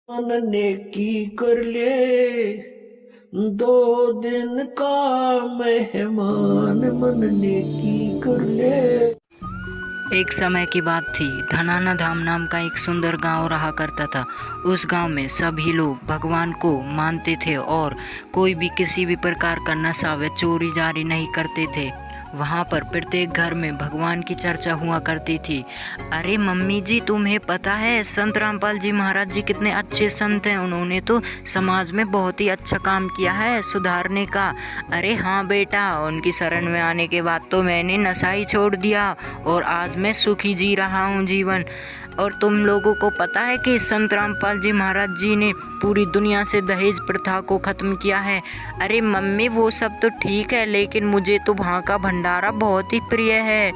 मन नेकी कर ले, 2 दिन का मेहमान मन नेकी कर ले। एक समय की बात थी। धनाना धाम नाम का एक सुंदर गांव रहा करता था। उस गांव में सभी लोग भगवान को मानते थे और कोई भी किसी भी प्रकार का नशा व चोरी जारी नहीं करते थे। वहाँ पर प्रत्येक घर में भगवान की चर्चा हुआ करती थी। अरे मम्मी जी, तुम्हें पता है संत रामपाल जी महाराज जी कितने अच्छे संत हैं, उन्होंने तो समाज में बहुत ही अच्छा काम किया है सुधारने का। अरे हाँ बेटा, उनकी शरण में आने के बाद तो मैंने नशा ही छोड़ दिया और आज मैं सुखी जी रहा हूँ जीवन। और तुम लोगों को पता है कि संत रामपाल जी महाराज जी ने पूरी दुनिया से दहेज प्रथा को ख़त्म किया है। अरे मम्मी, वो सब तो ठीक है, लेकिन मुझे तो वहाँ का भंडारा बहुत ही प्रिय है।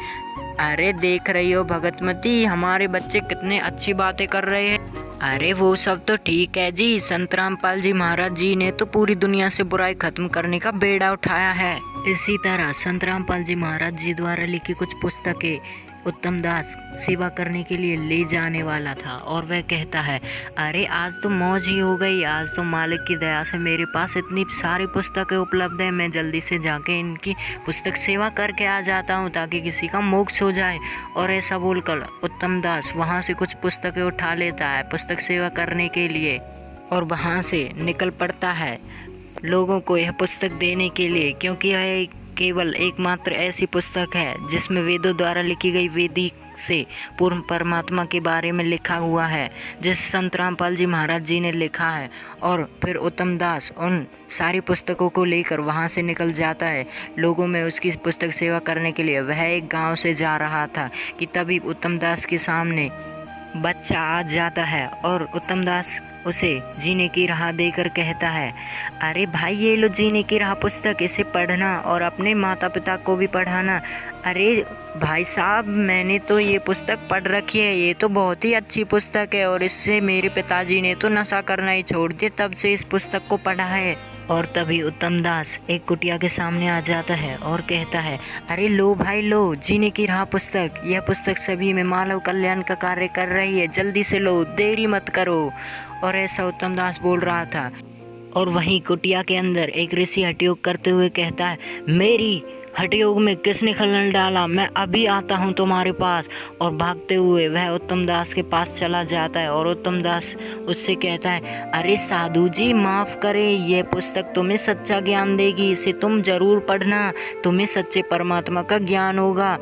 अरे देख रही हो भगतमती, हमारे बच्चे कितने अच्छी बातें कर रहे हैं। अरे वो सब तो ठीक है जी, संत रामपाल जी महाराज जी ने तो पूरी दुनिया से बुराई खत्म करने का बेड़ा उठाया है। इसी तरह संत रामपाल जी महाराज जी द्वारा लिखी कुछ पुस्तकें उत्तम दास सेवा करने के लिए ले जाने वाला था और वह कहता है, अरे आज तो मौज ही हो गई, आज तो मालिक की दया से मेरे पास इतनी सारी पुस्तकें उपलब्ध है, मैं जल्दी से जाके इनकी पुस्तक सेवा करके आ जाता हूँ ताकि किसी का मोक्ष हो जाए। और ऐसा बोलकर उत्तम दास वहाँ से कुछ पुस्तकें उठा लेता है पुस्तक सेवा करने के लिए और वहाँ से निकल पड़ता है लोगों को यह पुस्तक देने के लिए, क्योंकि यह केवल एकमात्र ऐसी पुस्तक है जिसमें वेदों द्वारा लिखी गई वेदिक से पूर्ण परमात्मा के बारे में लिखा हुआ है, जिस संत रामपाल जी महाराज जी ने लिखा है। और फिर उत्तम दास उन सारी पुस्तकों को लेकर वहाँ से निकल जाता है लोगों में उसकी पुस्तक सेवा करने के लिए। वह एक गांव से जा रहा था कि तभी उत्तम दास के सामने बच्चा आ जाता है और उत्तम दास उसे जीने की राह देकर कहता है, अरे भाई ये लो जीने की राह पुस्तक, इसे पढ़ना और अपने माता पिता को भी पढ़ाना। अरे भाई साहब, मैंने तो ये पुस्तक पढ़ रखी है, ये तो बहुत ही अच्छी पुस्तक है और इससे मेरे पिताजी ने तो नशा करना ही छोड़ दिया, तब से इस पुस्तक को पढ़ा है। और तभी उत्तम दास एक कुटिया के सामने आ जाता है और कहता है, अरे लो भाई लो, जीने की राह पुस्तक, यह पुस्तक सभी में मानव कल्याण का कार्य कर रही है, जल्दी से लो, देरी मत करो। और ऐसा उत्तम दास बोल रहा था और वहीं कुटिया के अंदर एक ऋषि हठयोग करते हुए कहता है, मेरी हठयोग में किसने खलल डाला, मैं अभी आता हूँ तुम्हारे पास। और भागते हुए वह उत्तम दास के पास चला जाता है और उत्तम दास उससे कहता है, अरे साधु जी माफ़ करें, यह पुस्तक तुम्हें सच्चा ज्ञान देगी, इसे तुम जरूर पढ़ना, तुम्हें सच्चे परमात्मा का ज्ञान होगा।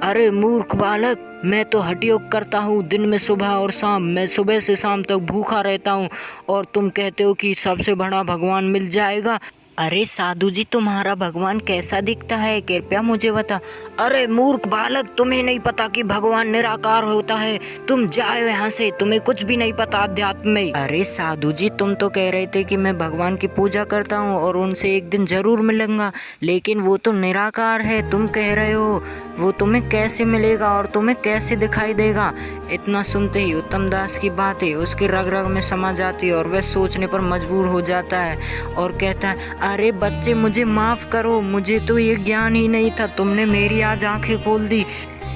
अरे मूर्ख बालक, मैं तो हठयोग करता हूँ दिन में सुबह और शाम, मैं सुबह से शाम तक भूखा रहता हूँ और तुम कहते हो कि सबसे बड़ा भगवान मिल जाएगा। अरे साधु जी, तुम्हारा भगवान कैसा दिखता है, कृपया मुझे बता। अरे मूर्ख बालक, तुम्हें नहीं पता कि भगवान निराकार होता है, तुम जाओ यहाँ से, तुम्हें कुछ भी नहीं पता अध्यात्म में। अरे साधु जी, तुम तो कह रहे थे कि मैं भगवान की पूजा करता हूँ और उनसे एक दिन जरूर मिलूंगा, लेकिन वो तो निराकार है, तुम कह रहे हो, वो तुम्हें कैसे मिलेगा और तुम्हें कैसे दिखाई देगा। इतना सुनते ही उत्तम दास की बातें उसके रग रग में समा जाती है और वह सोचने पर मजबूर हो जाता है और कहता है, अरे बच्चे मुझे माफ़ करो, मुझे तो ये ज्ञान ही नहीं था, तुमने मेरी आज आंखें खोल दी।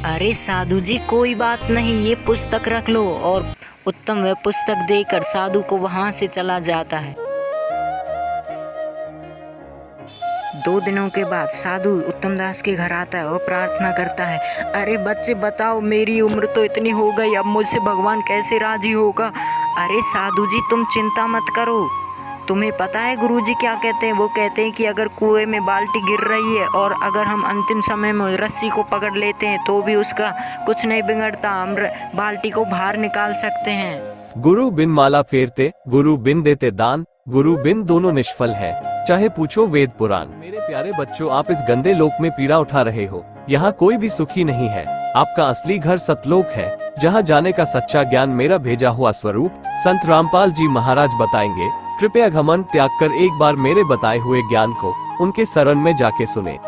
अरे साधु जी कोई बात नहीं, ये पुस्तक रख लो। और उत्तम वह पुस्तक देकर साधु को वहाँ से चला जाता है। 2 दिनों के बाद साधु उत्तम दास के घर आता है और प्रार्थना करता है, अरे बच्चे बताओ, मेरी उम्र तो इतनी हो गई, अब मुझसे भगवान कैसे राजी होगा। अरे साधु जी तुम चिंता मत करो, तुम्हें पता है गुरुजी क्या कहते हैं, वो कहते हैं कि अगर कुएं में बाल्टी गिर रही है और अगर हम अंतिम समय में रस्सी को पकड़ लेते हैं तो भी उसका कुछ नहीं बिगड़ता, हम बाल्टी को बाहर निकाल सकते हैं। गुरु बिन माला फेरते, गुरु बिन देते दान, गुरु बिन दोनों निष्फल है, चाहे पूछो वेद पुराण। मेरे प्यारे बच्चों, आप इस गंदे लोक में पीड़ा उठा रहे हो, यहाँ कोई भी सुखी नहीं है, आपका असली घर सतलोक है, जहाँ जाने का सच्चा ज्ञान मेरा भेजा हुआ स्वरूप संत रामपाल जी महाराज बताएंगे। कृपया घमंड त्याग कर एक बार मेरे बताए हुए ज्ञान को उनके शरण में जाके सुने।